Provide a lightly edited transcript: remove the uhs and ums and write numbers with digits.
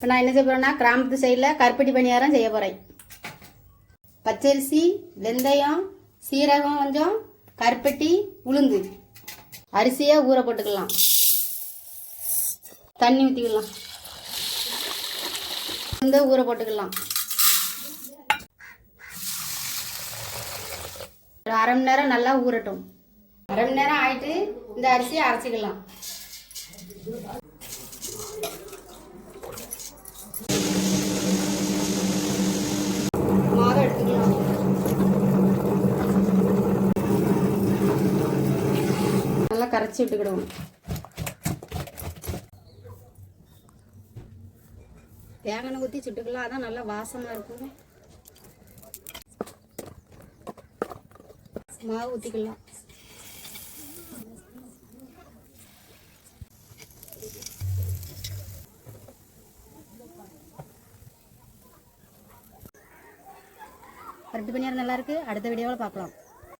இப்போ நான் என்ன செய்ய போகிறேன்னா கிராமத்து சைடில் கருப்பட்டி பணியாரம் செய்ய போகிறேன். பச்சரிசி, வெந்தயம், சீரகம், கொஞ்சம் கருப்பட்டி, உளுந்து, அரிசியை ஊற போட்டுக்கலாம். தண்ணி ஊற்றிக்கலாம். உளுந்தை ஊற போட்டுக்கலாம். ஒரு அரை மணி நேரம் நல்லா ஊறட்டும். அரை மணி நேரம் ஆயிட்டு இந்த அரிசியை அரைச்சிக்கலாம். மாவை எடுத்துக்கலாம். நல்லா கரைச்சி விட்டுக்கிடுவோம். தேங்காய் ஊற்றி சுட்டுக்கலாம். அதான் நல்லா வாசமாக இருக்கும். மாவு ஊற்றிக்கலாம். கருப்பட்டி பணியாரம் நல்லா இருக்கு. அடுத்த வீடியோவில் பார்க்கலாம்.